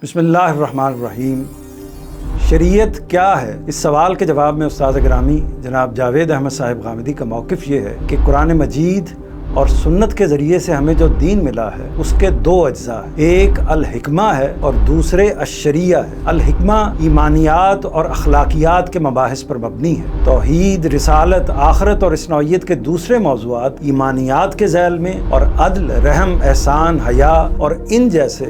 بسم اللہ الرحمن الرحیم۔ شریعت کیا ہے؟ اس سوال کے جواب میں استاد گرامی جناب جاوید احمد صاحب غامدی کا موقف یہ ہے کہ قرآن مجید اور سنت کے ذریعے سے ہمیں جو دین ملا ہے اس کے دو اجزاء ہیں، ایک الحکمہ ہے اور دوسرے الشریعہ ہے۔ الحکمہ ایمانیات اور اخلاقیات کے مباحث پر مبنی ہے۔ توحید، رسالت، آخرت اور اس نوعیت کے دوسرے موضوعات ایمانیات کے ذیل میں، اور عدل، رحم، احسان، حیا اور ان جیسے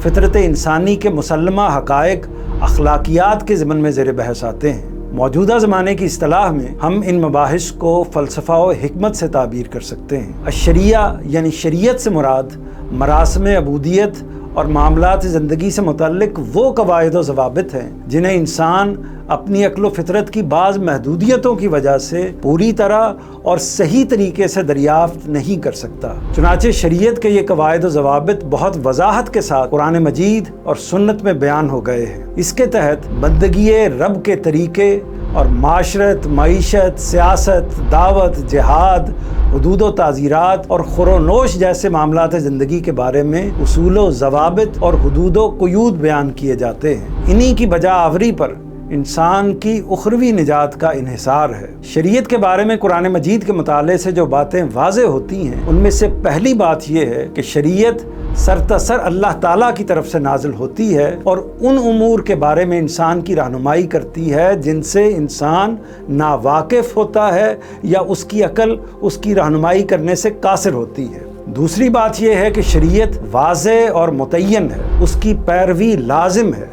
فطرت انسانی کے مسلمہ حقائق اخلاقیات کے ضمن میں زیر بحث آتے ہیں۔ موجودہ زمانے کی اصطلاح میں ہم ان مباحث کو فلسفہ و حکمت سے تعبیر کر سکتے ہیں۔ الشریعہ یعنی شریعت سے مراد مراسم عبودیت اور معاملات زندگی سے متعلق وہ قواعد و ضوابط ہیں جنہیں انسان اپنی عقل و فطرت کی بعض محدودیتوں کی وجہ سے پوری طرح اور صحیح طریقے سے دریافت نہیں کر سکتا۔ چنانچہ شریعت کے یہ قواعد و ضوابط بہت وضاحت کے ساتھ قرآن مجید اور سنت میں بیان ہو گئے ہیں۔ اس کے تحت بندگی رب کے طریقے اور معاشرت، معیشت، سیاست، دعوت، جہاد، حدود و تعزیرات اور خور و نوش جیسے معاملات زندگی کے بارے میں اصول و ضوابط اور حدود و قیود بیان کیے جاتے ہیں۔ انہی کی بجا آوری پر انسان کی اخروی نجات کا انحصار ہے۔ شریعت کے بارے میں قرآن مجید کے مطالعے سے جو باتیں واضح ہوتی ہیں ان میں سے پہلی بات یہ ہے کہ شریعت سرتاسر اللہ تعالیٰ کی طرف سے نازل ہوتی ہے اور ان امور کے بارے میں انسان کی رہنمائی کرتی ہے جن سے انسان ناواقف ہوتا ہے یا اس کی عقل اس کی رہنمائی کرنے سے قاصر ہوتی ہے۔ دوسری بات یہ ہے کہ شریعت واضح اور متعین ہے، اس کی پیروی لازم ہے،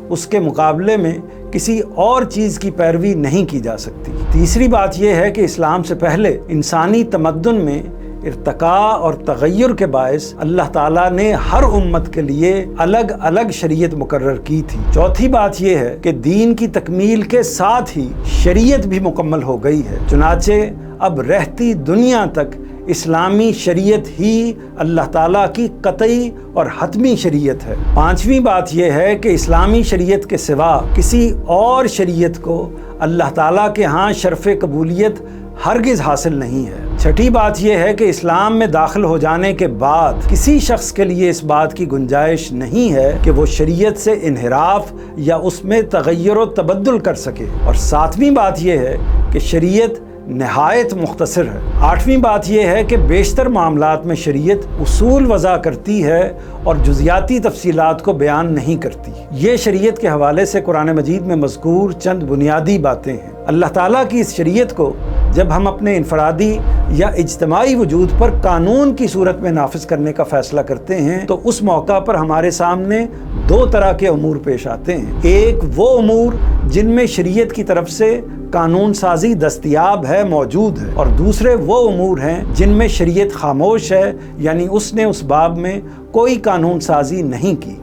اس کے مقابلے میں کسی اور چیز کی پیروی نہیں کی جا سکتی۔ تیسری بات یہ ہے کہ اسلام سے پہلے انسانی تمدن میں ارتقاء اور تغیر کے باعث اللہ تعالیٰ نے ہر امت کے لیے الگ الگ شریعت مقرر کی تھی۔ چوتھی بات یہ ہے کہ دین کی تکمیل کے ساتھ ہی شریعت بھی مکمل ہو گئی ہے، چنانچہ اب رہتی دنیا تک اسلامی شریعت ہی اللہ تعالیٰ کی قطعی اور حتمی شریعت ہے۔ پانچویں بات یہ ہے کہ اسلامی شریعت کے سوا کسی اور شریعت کو اللہ تعالیٰ کے ہاں شرف قبولیت ہرگز حاصل نہیں ہے۔ چھٹی بات یہ ہے کہ اسلام میں داخل ہو جانے کے بعد کسی شخص کے لیے اس بات کی گنجائش نہیں ہے کہ وہ شریعت سے انحراف یا اس میں تغیر و تبدل کر سکے۔ اور ساتویں بات یہ ہے کہ شریعت نہایت مختصر ہے۔ آٹھویں بات یہ ہے کہ بیشتر معاملات میں شریعت اصول وضع کرتی ہے اور جزیاتی تفصیلات کو بیان نہیں کرتی۔ یہ شریعت کے حوالے سے قرآن مجید میں مذکور چند بنیادی باتیں ہیں۔ اللہ تعالیٰ کی اس شریعت کو جب ہم اپنے انفرادی یا اجتماعی وجود پر قانون کی صورت میں نافذ کرنے کا فیصلہ کرتے ہیں تو اس موقع پر ہمارے سامنے دو طرح کے امور پیش آتے ہیں۔ ایک وہ امور جن میں شریعت کی طرف سے قانون سازی دستیاب ہے، موجود ہے، اور دوسرے وہ امور ہیں جن میں شریعت خاموش ہے، یعنی اس نے اس باب میں کوئی قانون سازی نہیں کی۔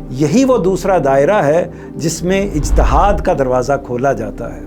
یہی وہ دوسرا دائرہ ہے جس میں اجتہاد کا دروازہ کھولا جاتا ہے۔